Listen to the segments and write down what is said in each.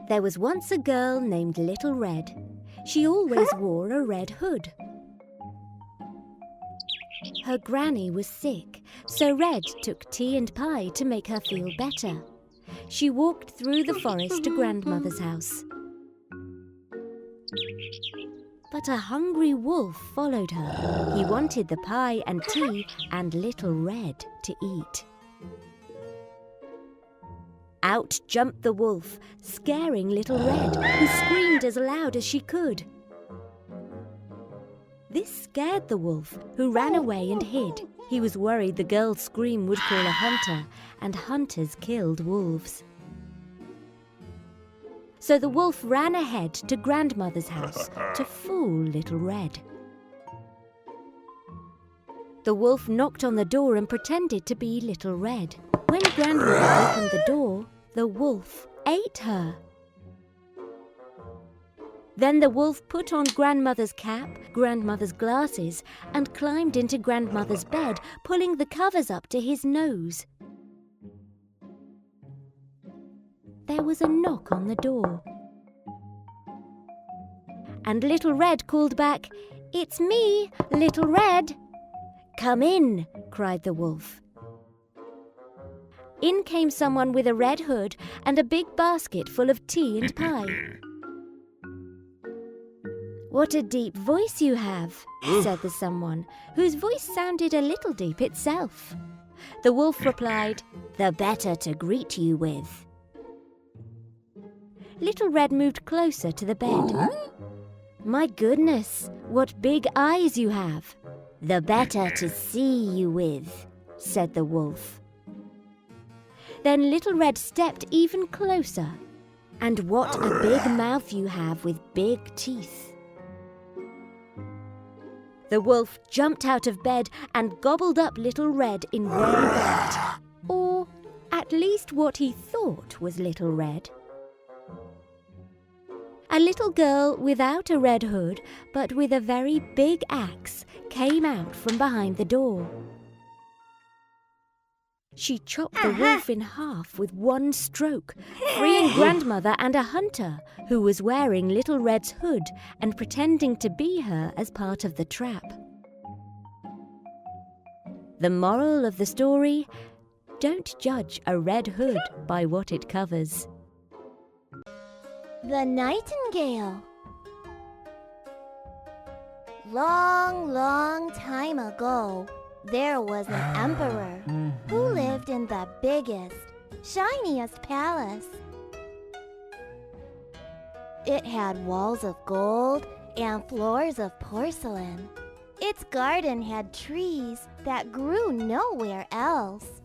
There was once a girl named Little Red. She always wore a red hood. Her granny was sick, so Red took tea and pie to make her feel better. She walked through the forest to Grandmother's house. But a hungry wolf followed her. He wanted the pie and tea and Little Red to eat. Out jumped the wolf, scaring Little Red, who screamed as loud as she could. This scared the wolf, who ran away and hid. He was worried the girl's scream would call a hunter, and hunters killed wolves. So the wolf ran ahead to Grandmother's house to fool Little Red. The wolf knocked on the door and pretended to be Little Red. When Grandmother opened the door, the wolf ate her. Then the wolf put on Grandmother's cap, Grandmother's glasses, and climbed into Grandmother's bed, pulling the covers up to his nose. There was a knock on the door. And Little Red called back, "It's me, Little Red." "Come in," cried the wolf. In came someone with a red hood and a big basket full of tea and pie. "What a deep voice you have," said the someone, whose voice sounded a little deep itself. The wolf replied, "The better to greet you with." Little Red moved closer to the bed. "My goodness, what big eyes you have." "The better to see you with," said the wolf. Then Little Red stepped even closer. "And what a big mouth you have with big teeth." The wolf jumped out of bed and gobbled up Little Red in one bite. Or at least what he thought was Little Red. A little girl without a red hood, but with a very big axe, came out from behind the door. She chopped the wolf in half with one stroke, freeing Grandmother and a hunter who was wearing Little Red's hood and pretending to be her as part of the trap. The moral of the story: don't judge a red hood by what it covers. The Nightingale. Long, long time ago, there was an emperor who lived in the biggest, shiniest palace. It had walls of gold and floors of porcelain. Its garden had trees that grew nowhere else.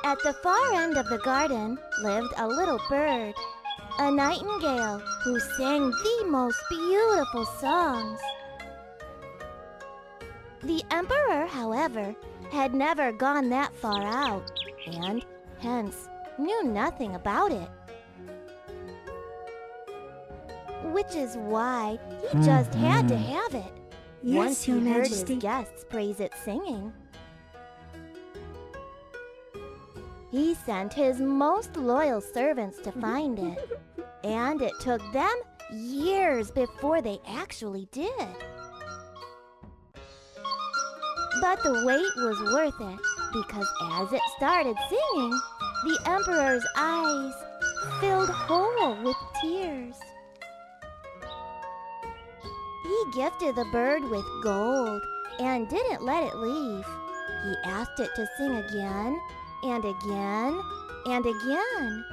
At the far end of the garden lived a little bird, a nightingale who sang the most beautiful songs. The emperor, however, had never gone that far out, and hence knew nothing about it. Which is why he just had to have it, once he heard his guests praise its singing. He sent his most loyal servants to find it, and it took them years before they actually did. But the wait was worth it, because as it started singing, the emperor's eyes filled whole with tears. He gifted the bird with gold and didn't let it leave. He asked it to sing again and again and again.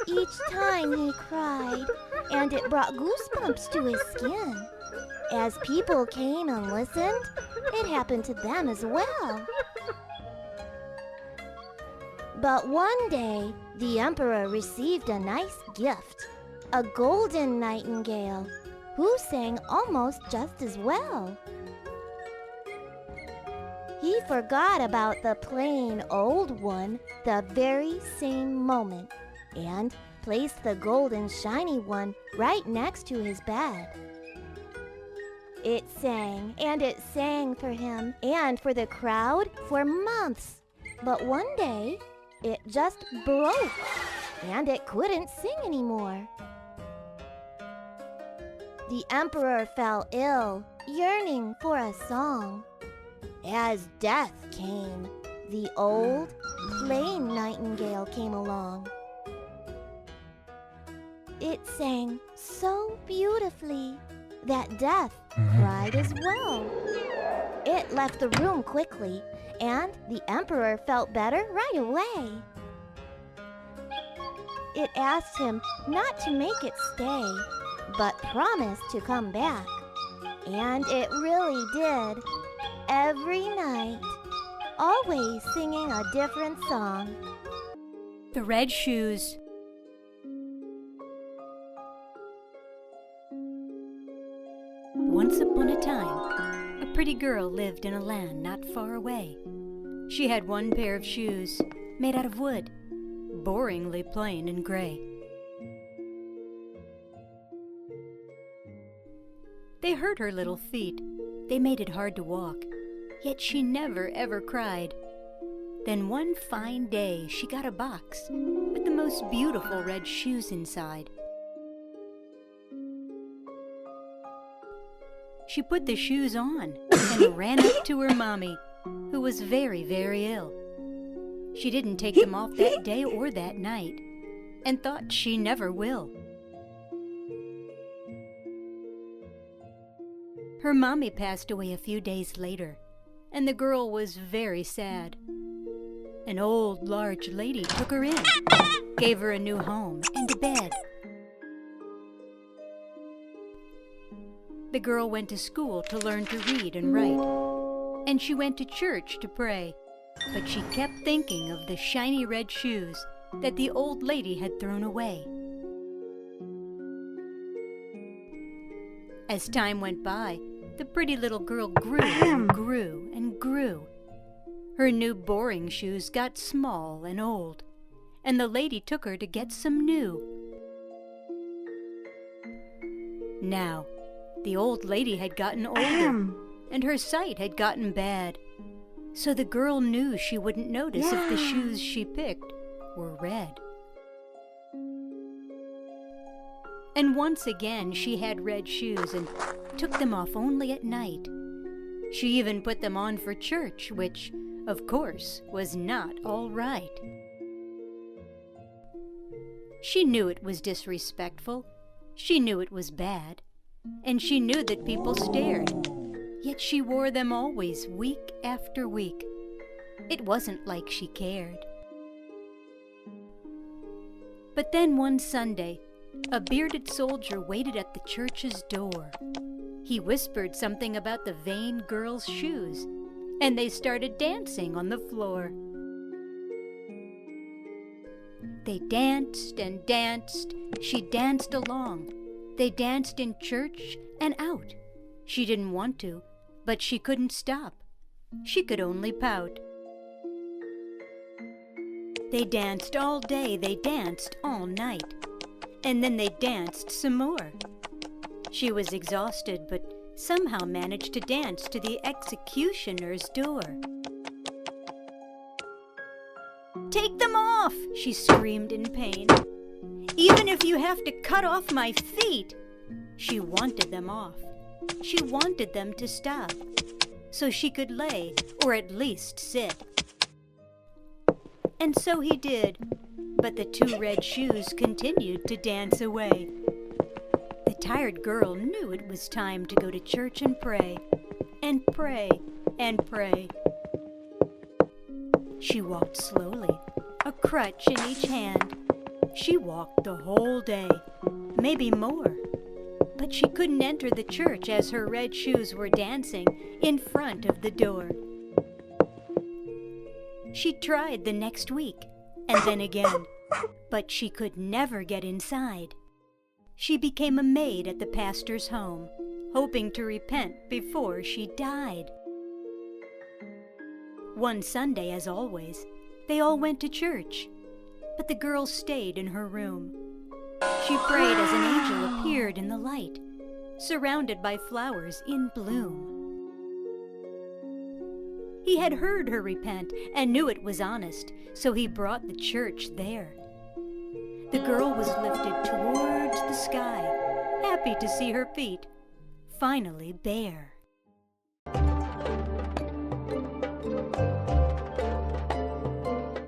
Each time he cried, and it brought goosebumps to his skin. As people came and listened, it happened to them as well. But one day, the emperor received a nice gift, a golden nightingale, who sang almost just as well. He forgot about the plain old one the very same moment, and placed the golden shiny one right next to his bed. It sang and it sang for him and for the crowd for months. But one day, it just broke and it couldn't sing anymore. The emperor fell ill, yearning for a song. As death came, the old, plain nightingale came along. It sang so beautifully that death cried as well. It left the room quickly, and the emperor felt better right away. It asked him not to make it stay, but promised to come back. And it really did. Every night, always singing a different song. The Red Shoes. Once upon a time, a pretty girl lived in a land not far away. She had one pair of shoes made out of wood, boringly plain and gray. They hurt her little feet. They made it hard to walk, yet she never ever cried. Then one fine day she got a box with the most beautiful red shoes inside. She put the shoes on and ran up to her mommy, who was very, very ill. She didn't take them off that day or that night, and thought she never will. Her mommy passed away a few days later, and the girl was very sad. An old, large lady took her in, gave her a new home and a bed. The girl went to school to learn to read and write, and she went to church to pray, but she kept thinking of the shiny red shoes that the old lady had thrown away. As time went by, the pretty little girl grew and grew and grew. Her new boring shoes got small and old, and the lady took her to get some new. Now, the old lady had gotten older, and her sight had gotten bad, so the girl knew she wouldn't notice if the shoes she picked were red. And once again she had red shoes and took them off only at night. She even put them on for church, which, of course, was not all right. She knew it was disrespectful. She knew it was bad. And she knew that people stared. Yet she wore them always, week after week. It wasn't like she cared. But then one Sunday, a bearded soldier waited at the church's door. He whispered something about the vain girl's shoes, and they started dancing on the floor. They danced and danced. She danced along. They danced in church and out. She didn't want to, but she couldn't stop. She could only pout. They danced all day, they danced all night, and then they danced some more. She was exhausted, but somehow managed to dance to the executioner's door. "Take them off!" she screamed in pain. "Even if you have to cut off my feet!" She wanted them off. She wanted them to stop, so she could lay, or at least sit. And so he did, but the two red shoes continued to dance away. The tired girl knew it was time to go to church and pray, and pray, and pray. She walked slowly, a crutch in each hand. She walked the whole day, maybe more, but she couldn't enter the church as her red shoes were dancing in front of the door. She tried the next week, and then again, but she could never get inside. She became a maid at the pastor's home, hoping to repent before she died. One Sunday, as always, they all went to church, but the girl stayed in her room. She prayed as an angel appeared in the light, surrounded by flowers in bloom. He had heard her repent and knew it was honest, so he brought the church there. The girl was lifted towards the sky, happy to see her feet finally bare.